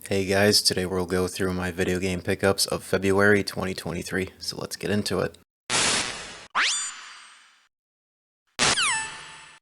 Hey guys, today we'll go through my video game pickups of February 2023, so let's get into it.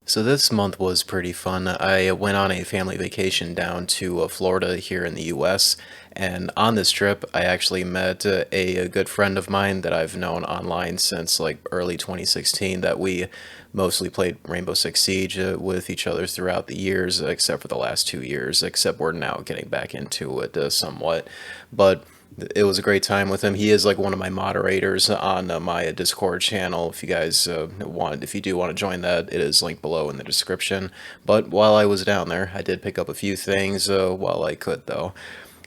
So this month was pretty fun. I went on a family vacation down to Florida here in the US, and on this trip I actually met a good friend of mine that I've known online since like early 2016 that we mostly played Rainbow Six Siege with each other throughout the years, except for the last 2 years, except we're now getting back into it somewhat. But it was a great time with him. He is like one of my moderators on my Discord channel. If you guys if you do want to join that, it is linked below in the description. But while I was down there, I did pick up a few things while I could, though.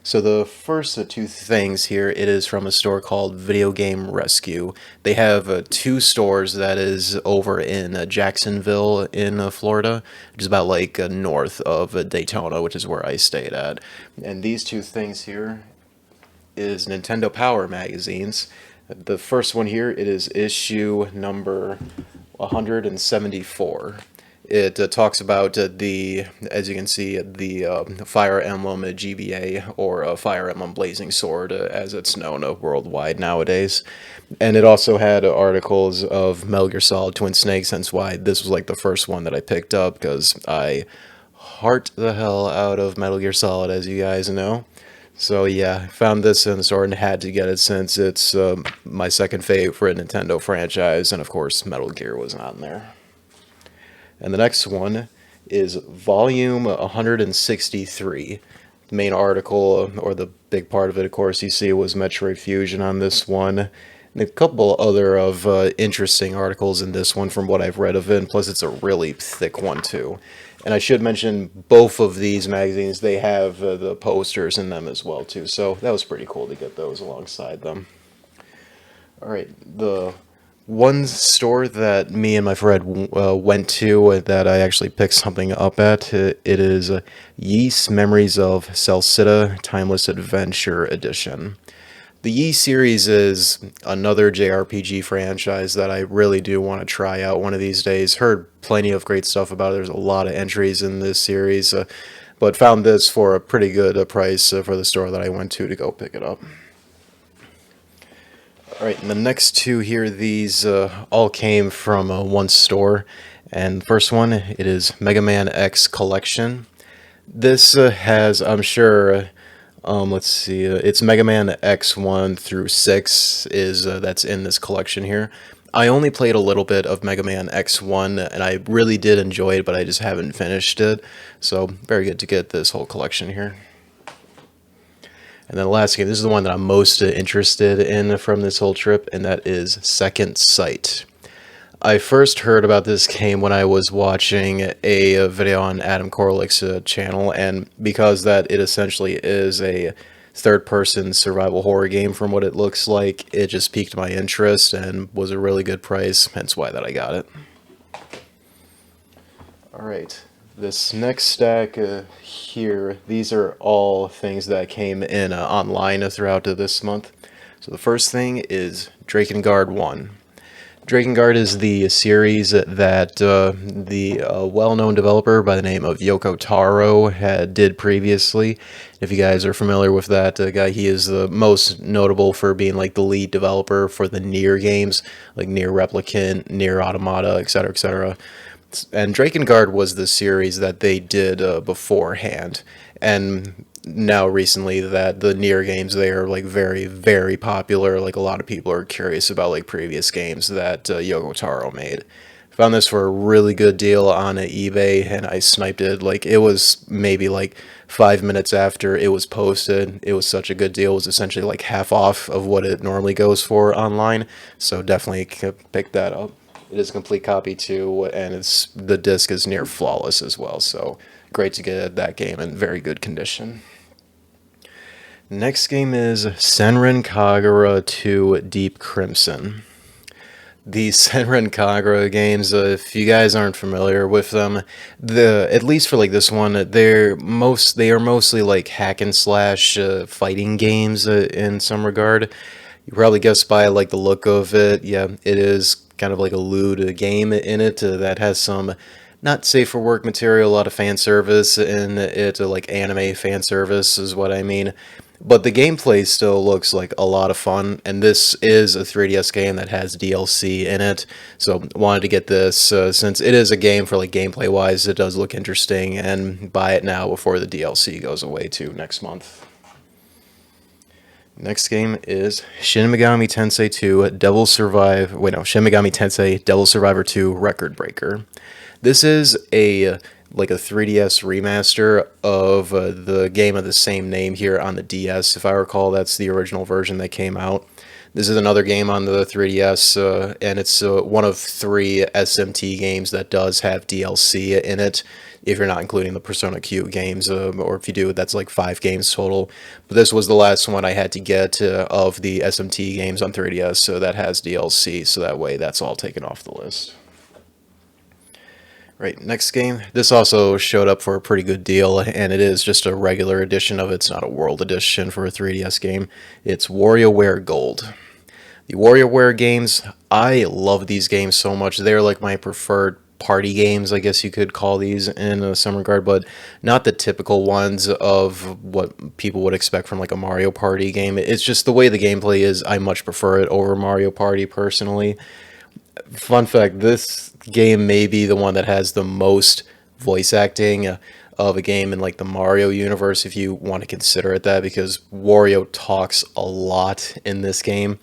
So the first two things here, it is from a store called Video Game Rescue. They have two stores that is over in Jacksonville in Florida, which is about like north of Daytona, which is where I stayed at. And these two things here is Nintendo Power magazines. The first one here, it is issue number 174. It talks about as you can see, the Fire Emblem GBA, or Fire Emblem Blazing Sword, as it's known worldwide nowadays. And it also had articles of Metal Gear Solid Twin Snakes, hence why this was like the first one that I picked up, because I heart the hell out of Metal Gear Solid, as you guys know. So yeah, I found this in the store and had to get it since it's my second favorite Nintendo franchise, and of course Metal Gear was on there. And the next one is volume 163. The main article, or the big part of it, of course, you see was Metroid Fusion on this one. And a couple other of interesting articles in this one from what I've read of it, and plus it's a really thick one too. And I should mention both of these magazines, they have the posters in them as well too, so that was pretty cool to get those alongside them. Alright, the one store that me and my friend went to that I actually picked something up at, it is VIII Memories of Celceta Timeless Adventure Edition. The VIII series is another JRPG franchise that I really do want to try out one of these days. Heard plenty of great stuff about it. There's a lot of entries in this series, but found this for a pretty good price for the store that I went to go pick it up. Alright, and the next two here, these all came from one store. And the first one, it is Mega Man X Collection. This has, I'm sure... let's see, it's Mega Man X1 through 6 is that's in this collection here. I only played a little bit of Mega Man X1, and I really did enjoy it, but I just haven't finished it. So, very good to get this whole collection here. And then the last game, this is the one that I'm most interested in from this whole trip, and that is Second Sight. I first heard about this game when I was watching a video on Adam Korlick's channel, and because that it essentially is a third-person survival horror game from what it looks like, it just piqued my interest and was a really good price, hence why that I got it. Alright, this next stack here, these are all things that came in online throughout this month. So the first thing is Drakengard 1. Drakengard is the series that the well-known developer by the name of Yoko Taro did previously. If you guys are familiar with that guy, he is the most notable for being like the lead developer for the Nier games, like Nier Replicant, Nier Automata, etc., etc. And Drakengard was the series that they did beforehand, and now recently that the Nier games, they are like very, very popular. Like a lot of people are curious about like previous games that Yoko Taro made. Found this for a really good deal on eBay, and I sniped it. Like it was maybe like 5 minutes after it was posted. It was such a good deal. It was essentially like half off of what it normally goes for online. So definitely pick that up. It is a complete copy too, and the disc is near flawless as well. So great to get that game in very good condition. Next game is Senran Kagura 2 Deep Crimson. These Senran Kagura games, if you guys aren't familiar with them, at least for like this one, they are mostly like hack and slash fighting games in some regard. You probably guessed by like the look of it. Yeah, it is kind of like a lewd game in it that has some not safe for work material, a lot of fan service in it, like anime fan service is what I mean. But the gameplay still looks like a lot of fun, and this is a 3DS game that has DLC in it, so wanted to get this since it is a game for like gameplay wise. It does look interesting, and buy it now before the DLC goes away too next month. Next game is Shin Megami Tensei 2 Devil Survive. Wait, no, Shin Megami Tensei Devil Survivor 2 Record Breaker. This is a like a 3DS remaster of the game of the same name here on the DS. If I recall, that's the original version that came out. This is another game on the 3DS, and it's one of 3 SMT games that does have DLC in it, if you're not including the Persona Q games, or if you do, that's like 5 games total. But this was the last one I had to get of the SMT games on 3DS, so that has DLC, so that way that's all taken off the list. Right, next game. This also showed up for a pretty good deal, and it is just a regular edition of it. It's not a world edition for a 3DS game. It's WarioWare Gold. The WarioWare games, I love these games so much. They're like my preferred party games, I guess you could call these in some regard, but not the typical ones of what people would expect from like a Mario Party game. It's just the way the gameplay is, I much prefer it over Mario Party personally. Fun fact, this game may be the one that has the most voice acting of a game in like the Mario universe, if you want to consider it that, because Wario talks a lot in this game.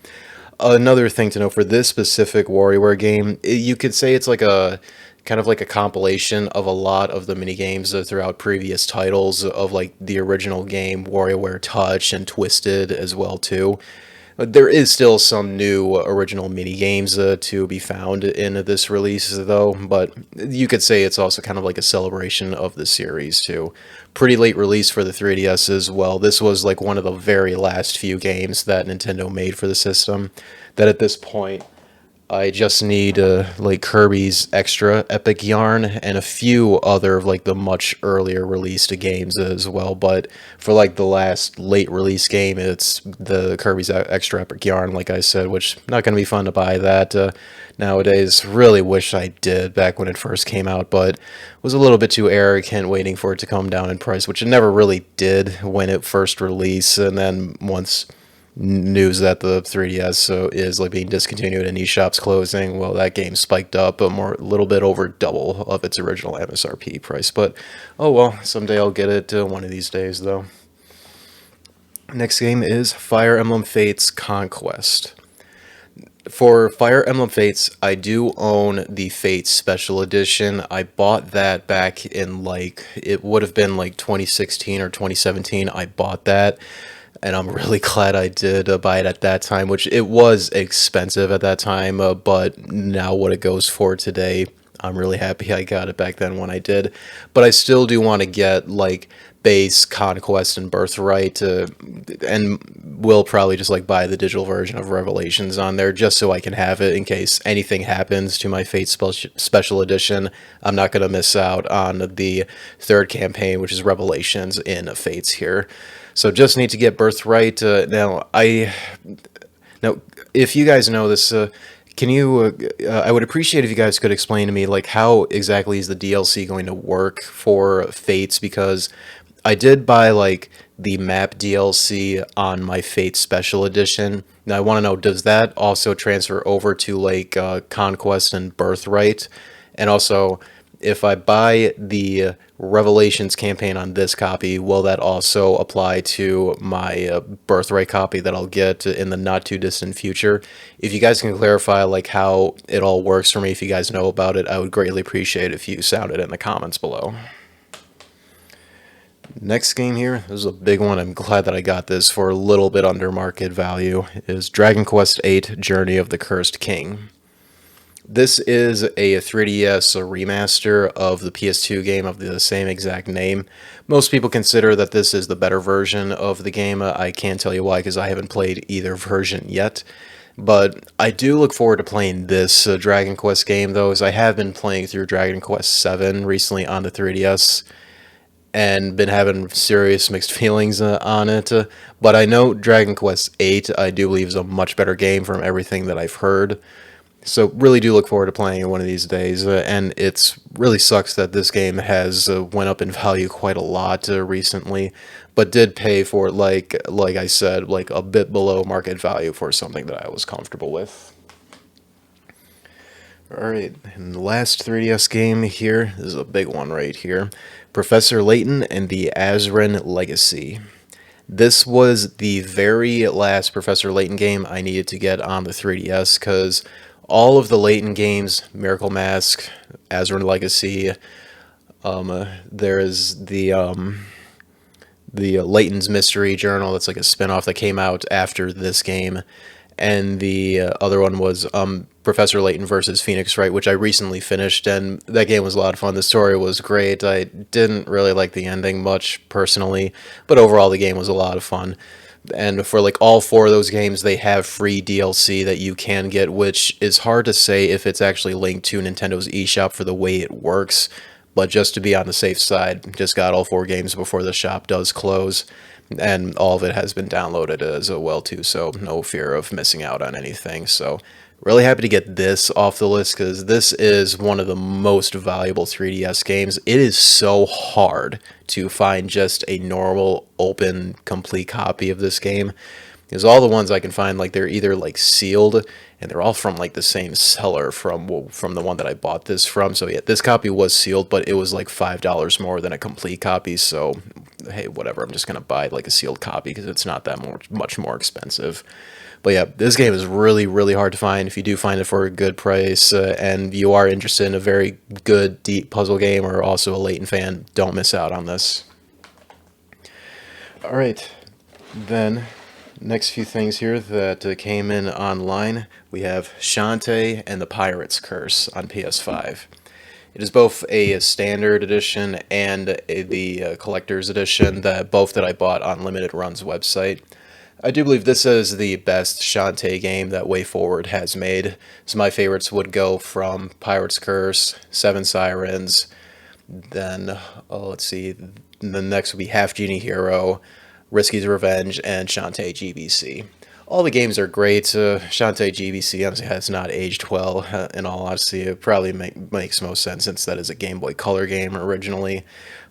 Another thing to know for this specific WarioWare game, you could say it's like a kind of like a compilation of a lot of the mini games throughout previous titles of like the original game, WarioWare Touch and Twisted as well too. There is still some new original mini games to be found in this release, though, but you could say it's also kind of like a celebration of the series, too. Pretty late release for the 3DS as well. This was like one of the very last few games that Nintendo made for the system, that at this point I just need like Kirby's Extra Epic Yarn and a few other of like the much earlier released games as well. But for like the last late release game, it's the Kirby's Extra Epic Yarn, like I said, which not going to be fun to buy that nowadays. Really wish I did back when it first came out, but was a little bit too arrogant waiting for it to come down in price, which it never really did when it first released. And then once news that the 3DS is like being discontinued and eShops closing, well, that game spiked up a little bit over double of its original MSRP price. But oh well, someday I'll get it one of these days though. Next game is Fire Emblem Fates Conquest. For Fire Emblem Fates, I do own the Fates Special Edition. I bought that back in like, it would have been like 2016 or 2017. I bought that, and I'm really glad I did buy it at that time, which it was expensive at that time, but now what it goes for today, I'm really happy I got it back then when I did. But I still do want to get like base Conquest and Birthright, and will probably just like buy the digital version of Revelations on there just so I can have it in case anything happens to my Fate Special Edition. I'm not going to miss out on the third campaign, which is Revelations in Fates here. So just need to get Birthright. Now, if you guys know this, can you? I would appreciate if you guys could explain to me like how exactly is the DLC going to work for Fates, because I did buy like the map DLC on my Fate Special Edition. Now I want to know, does that also transfer over to like Conquest and Birthright? And also, if I buy the Revelations campaign on this copy, will that also apply to my Birthright copy that I'll get in the not too distant future? If you guys can clarify like how it all works for me, if you guys know about it, I would greatly appreciate it if you sound it in the comments below. Next game here, this is a big one. I'm glad that I got this for a little bit under market value, is Dragon Quest VIII Journey of the Cursed King. This is a 3DS remaster of the PS2 game of the same exact name. Most people consider that this is the better version of the game. I can't tell you why, because I haven't played either version yet. But I do look forward to playing this Dragon Quest game, though, as I have been playing through Dragon Quest VII recently on the 3DS, and been having serious mixed feelings on it. But I know Dragon Quest VIII, I do believe, is a much better game from everything that I've heard. So really do look forward to playing it one of these days, and it's really sucks that this game has went up in value quite a lot recently, but did pay for, like I said, like a bit below market value for something that I was comfortable with. Alright, and the last 3DS game here, this is a big one right here, Professor Layton and the Azran Legacy. This was the very last Professor Layton game I needed to get on the 3DS, because all of the Layton games, Miracle Mask, Azran Legacy, there is the Layton's Mystery Journal, that's like a spin-off that came out after this game, and the other one was Professor Layton versus Phoenix Wright, which I recently finished, and that game was a lot of fun. The story was great. I didn't really like the ending much, personally, but overall the game was a lot of fun. And for like all four of those games, they have free DLC that you can get, which is hard to say if it's actually linked to Nintendo's eShop for the way it works. But just to be on the safe side, just got all four games before the shop does close. And all of it has been downloaded as well too, so no fear of missing out on anything. So really happy to get this off the list, because this is one of the most valuable 3DS games. It is so hard to find just a normal, open, complete copy of this game, because all the ones I can find, like, they're either like sealed, and they're all from like the same seller from the one that I bought this from. So yeah, this copy was sealed, but it was like $5 more than a complete copy. So hey, whatever, I'm just gonna buy like a sealed copy because it's not that much more expensive. But yeah, this game is really, really hard to find. If you do find it for a good price, and you are interested in a very good, deep puzzle game, or also a Layton fan, don't miss out on this. Alright, then, next few things here that came in online. We have Shantae and the Pirate's Curse on PS5. It is both a standard edition and the collector's edition, both that I bought on Limited Run's website. I do believe this is the best Shantae game that WayForward has made. So my favorites would go from Pirate's Curse, Seven Sirens, then, let's see, the next would be Half Genie Hero, Risky's Revenge, and Shantae GBC. All the games are great. Shantae GBC honestly has not aged well, in all honesty. It probably makes most sense since that is a Game Boy Color game originally.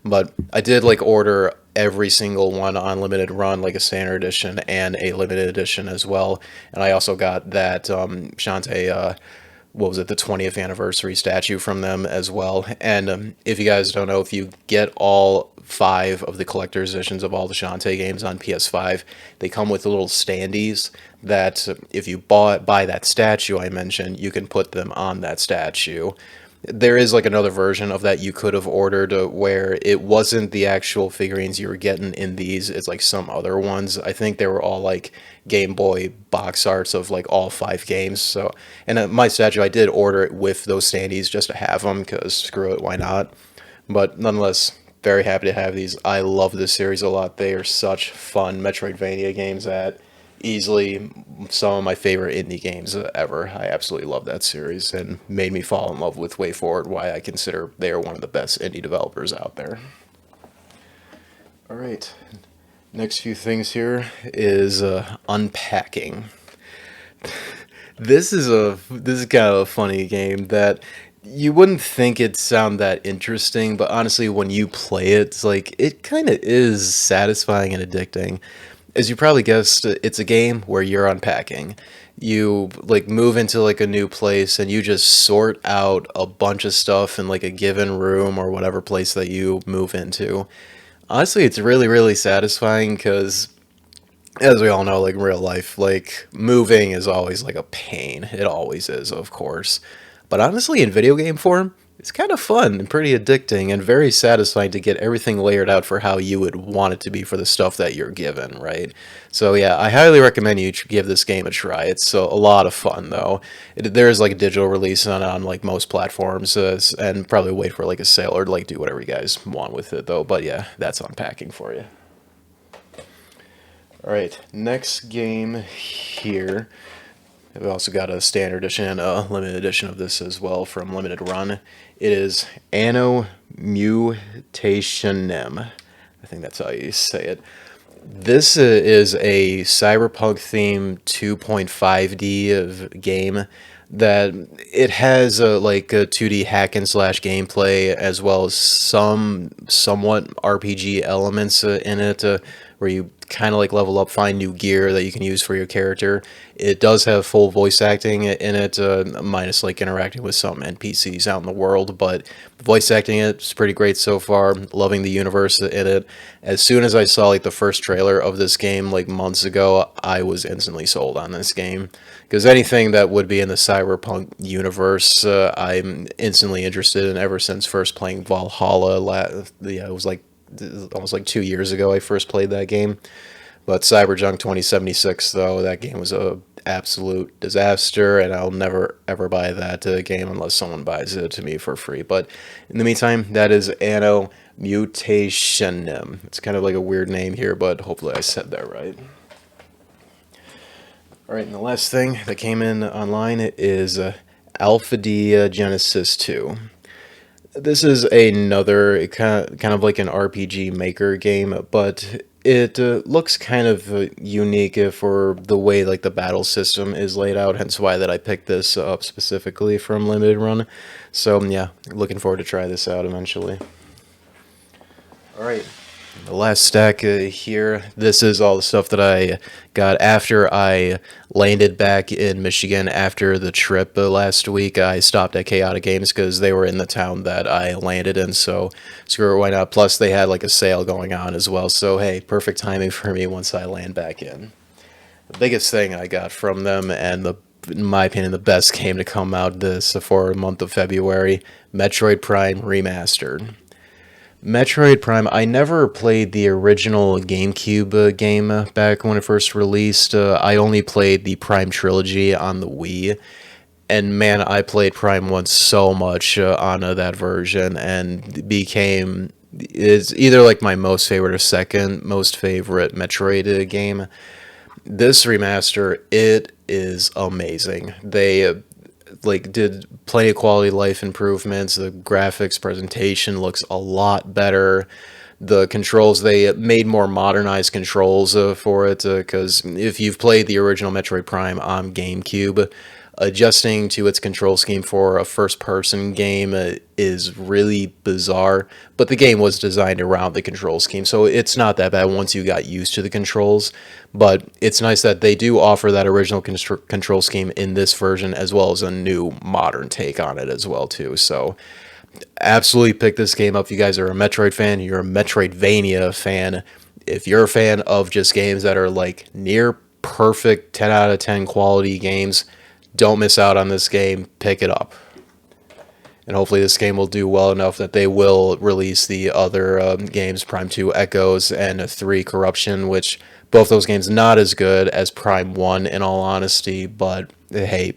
But I did like order every single one on Limited Run, like a standard edition and a limited edition as well. And I also got that Shantae, what was it, the 20th anniversary statue from them as well. And if you guys don't know, if you get all 5 of the collector's editions of all the Shantae games on PS5, they come with little standees that if you buy that statue I mentioned, you can put them on that statue. There is like another version of that you could have ordered where it wasn't the actual figurines you were getting in these, it's like some other ones. I think they were all like Game Boy box arts of like all 5 games. So, and my statue, I did order it with those standees just to have them, because screw it, why not? But nonetheless, very happy to have these. I love this series a lot. They are such fun Metroidvania games that easily some of my favorite indie games ever. I absolutely love that series, and made me fall in love with WayForward, why I consider they are one of the best indie developers out there. Alright, next few things here is Unpacking. This is kind of a funny game that you wouldn't think it'd sound that interesting, but honestly, when you play it, it's like, it kind of is satisfying and addicting. As you probably guessed, it's a game where you're unpacking. You like move into like a new place and you just sort out a bunch of stuff in like a given room or whatever place that you move into. Honestly, it's really, really satisfying because, as we all know, like in real life, like moving is always like a pain. It always is, of course. But honestly, in video game form, it's kind of fun and pretty addicting and very satisfying to get everything layered out for how you would want it to be for the stuff that you're given, right? So yeah, I highly recommend you give this game a try. It's a lot of fun, though. There's like a digital release on like most platforms, and probably wait for like a sale or like do whatever you guys want with it, though. But yeah, that's Unpacking for you. Alright, next game here. We've also got a standard edition and a limited edition of this as well from Limited Run. It is Anno Mutationem. I think that's how you say it. This is a cyberpunk themed 2.5D game that it has like a 2D hack and slash gameplay, as well as some somewhat RPG elements in it, where you kind of like level up, find new gear that you can use for your character. It does have full voice acting in it, minus like interacting with some NPCs out in the world, but voice acting it's pretty great so far. Loving the universe in it. As soon as I saw like the first trailer of this game like months ago, I was instantly sold on this game, because anything that would be in the cyberpunk universe, I'm instantly interested in. Ever since first playing Valhalla, it was like almost like 2 years ago I first played that game. But Cyberjunk 2076, though, that game was a absolute disaster, and I'll never ever buy that game unless someone buys it to me for free. But in the meantime, that is Anno Mutationem. It's kind of like a weird name here, but hopefully I said that right. Alright, and the last thing that came in online is Alpha D Genesis 2. This is another kind of like an RPG Maker game, but it looks kind of unique for the way like the battle system is laid out, hence why that I picked this up specifically from Limited Run. So yeah, looking forward to try this out eventually. Alright, the last stack here, this is all the stuff that I got after I landed back in Michigan after the trip last week. I stopped at Chaotic Games because they were in the town that I landed in, so screw it, why not? Plus they had like a sale going on as well, so hey, perfect timing for me once I land back in. The biggest thing I got from them, and in my opinion the best game to come out this for the month of February, Metroid Prime Remastered. Metroid Prime, I never played the original GameCube game back when it first released. I only played the Prime Trilogy on the Wii. And man, I played Prime 1 so much on that version, and became is either like my most favorite or second most favorite Metroid game. This remaster, it is amazing. They like did plenty of quality of life improvements. The graphics presentation looks a lot better. The controls, they made more modernized controls for it, because if you've played the original Metroid Prime on GameCube, adjusting to its control scheme for a first-person game is really bizarre, but the game was designed around the control scheme, so it's not that bad once you got used to the controls. But it's nice that they do offer that original control scheme in this version, as well as a new modern take on it as well too. So absolutely pick this game up if you guys are a Metroid fan, you're a Metroidvania fan. If you're a fan of just games that are like near perfect 10 out of 10 quality games, don't miss out on this game. Pick it up. And hopefully this game will do well enough that they will release the other games, Prime 2 Echoes and 3 Corruption, which both those games not as good as Prime 1 in all honesty, but hey,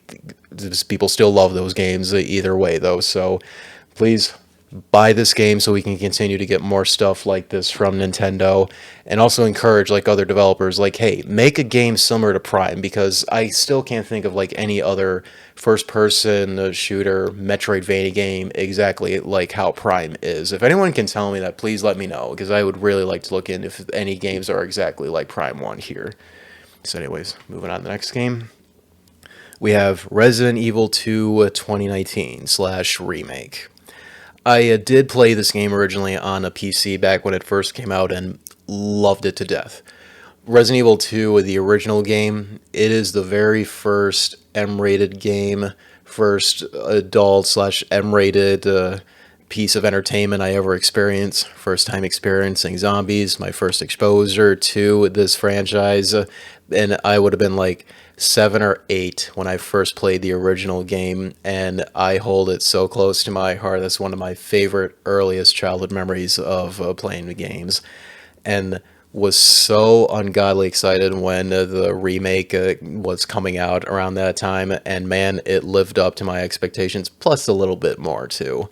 people still love those games either way though, so please buy this game so we can continue to get more stuff like this from Nintendo, and also encourage like other developers, like, hey, make a game similar to Prime, because I still can't think of like any other first-person shooter Metroidvania game exactly like how Prime is. If anyone can tell me that, please let me know, because I would really like to look in if any games are exactly like Prime 1 here. So anyways, moving on to the next game. We have Resident Evil 2 2019/remake. I did play this game originally on a PC back when it first came out and loved it to death. Resident Evil 2, the original game, it is the very first M-rated game, first adult/M-rated piece of entertainment I ever experienced. First time experiencing zombies, my first exposure to this franchise, and I would have been like 7 or 8 when I first played the original game, and I hold it so close to my heart. That's one of my favorite earliest childhood memories of playing the games, and was so ungodly excited when the remake was coming out around that time, and man, it lived up to my expectations, plus a little bit more too.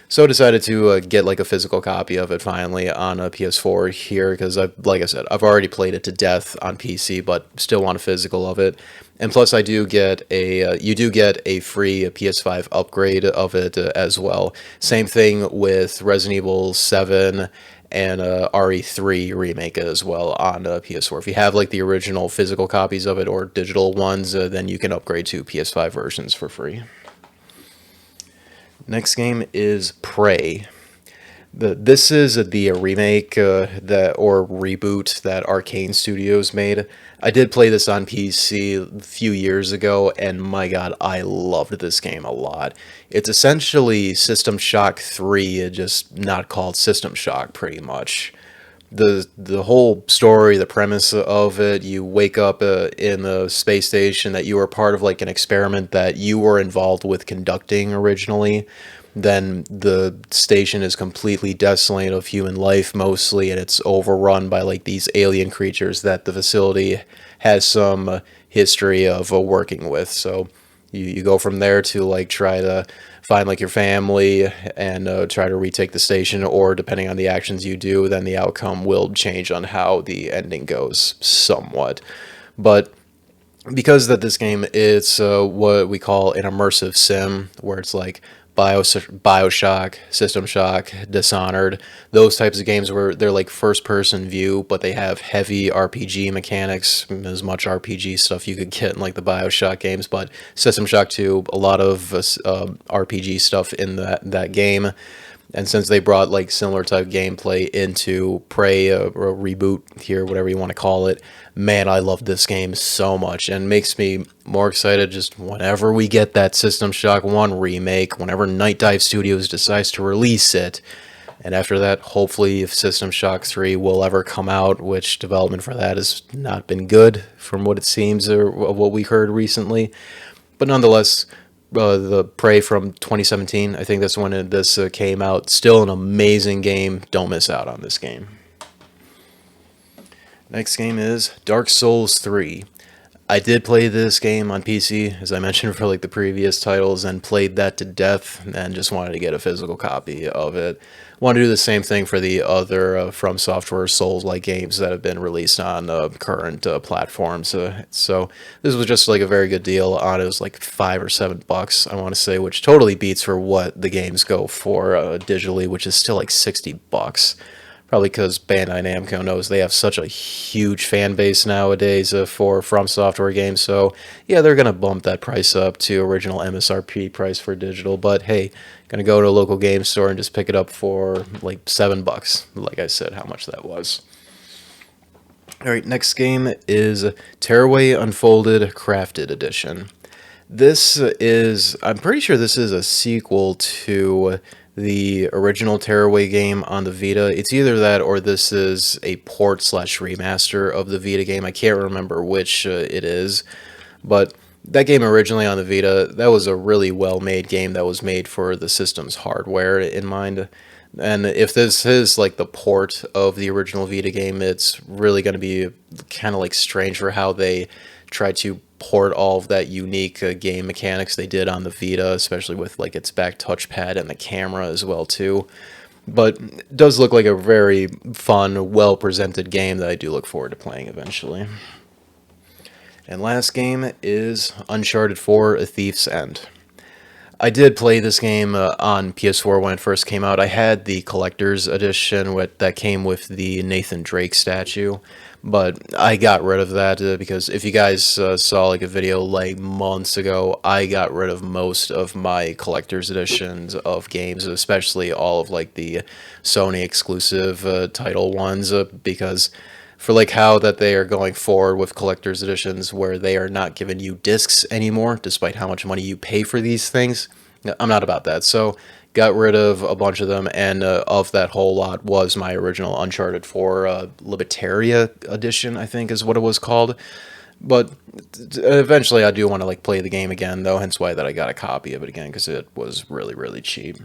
So I decided to get like a physical copy of it finally on a PS4 here, because like I said, I've already played it to death on PC, but still want a physical of it. And plus, I do get you do get a free PS5 upgrade of it as well. Same thing with Resident Evil 7 and RE3 remake as well on PS4. If you have like the original physical copies of it or digital ones, then you can upgrade to PS5 versions for free. Next game is Prey. This is the remake that or reboot that Arcane Studios made. I did play this on PC a few years ago, and my god, I loved this game a lot. It's essentially System Shock 3, just not called System Shock, pretty much. The whole story, the premise of it, you wake up in the space station that you were part of like an experiment that you were involved with conducting originally. Then the station is completely desolate of human life mostly, and it's overrun by like these alien creatures that the facility has some history of working with. So you go from there to like try to find like your family and try to retake the station, or depending on the actions you do, then the outcome will change on how the ending goes somewhat. But because that this game is what we call an immersive sim, where it's like Bioshock, System Shock, Dishonored, those types of games where they're like first-person view, but they have heavy RPG mechanics, as much RPG stuff you could get in like the Bioshock games, but System Shock 2, a lot of RPG stuff in that game. And since they brought like similar type gameplay into Prey, or a reboot here, whatever you want to call it, man, I love this game so much, and makes me more excited just whenever we get that System Shock 1 remake, whenever Night Dive Studios decides to release it. And after that, hopefully, if System Shock 3 will ever come out, which development for that has not been good from what it seems, or what we heard recently. But nonetheless, the Prey from 2017, I think that's when this came out. Still an amazing game. Don't miss out on this game. Next game is Dark Souls 3. I did play this game on PC, as I mentioned for like the previous titles, and played that to death, and just wanted to get a physical copy of it. Want to do the same thing for the other From Software Souls-like games that have been released on current platforms. So this was just like a very good deal on it. It was like $5 or $7, I want to say, which totally beats for what the games go for digitally, which is still like $60. Probably because Bandai Namco knows they have such a huge fan base nowadays for From Software games. So yeah, they're going to bump that price up to original MSRP price for digital. But hey, going to go to a local game store and just pick it up for like $7. Like I said, how much that was. Alright, next game is Tearaway Unfolded Crafted Edition. This is, I'm pretty sure this is a sequel to the original Tearaway game on the Vita. It's either that or this is a port / remaster of the Vita game. I can't remember which it is, but that game originally on the Vita, that was a really well-made game that was made for the system's hardware in mind. And if this is like the port of the original Vita game, it's really going to be kind of like strange for how they try to port all of that unique game mechanics they did on the Vita, especially with like its back touchpad and the camera as well too. But it does look like a very fun, well-presented game that I do look forward to playing eventually. And last game is Uncharted 4: A Thief's End. I did play this game on PS4 when it first came out. I had the collector's edition that came with the Nathan Drake statue, but I got rid of that because if you guys saw like a video like months ago, I got rid of most of my collector's editions of games, especially all of like the Sony exclusive title ones, because for like how that they are going forward with collector's editions where they are not giving you discs anymore despite how much money you pay for these things. I'm not about that. So got rid of a bunch of them, and of that whole lot was my original Uncharted 4 Libertaria edition, I think is what it was called. But eventually I do want to like play the game again though, hence why that I got a copy of it again, because it was really cheap.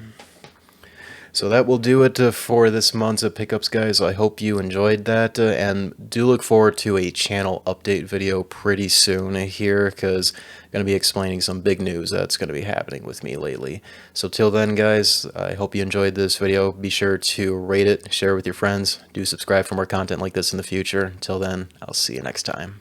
So that will do it for this month's pickups, guys. I hope you enjoyed that, and do look forward to a channel update video pretty soon here, because I'm going to be explaining some big news that's going to be happening with me lately. So till then, guys, I hope you enjoyed this video. Be sure to rate it, share it with your friends, do subscribe for more content like this in the future. Until then, I'll see you next time.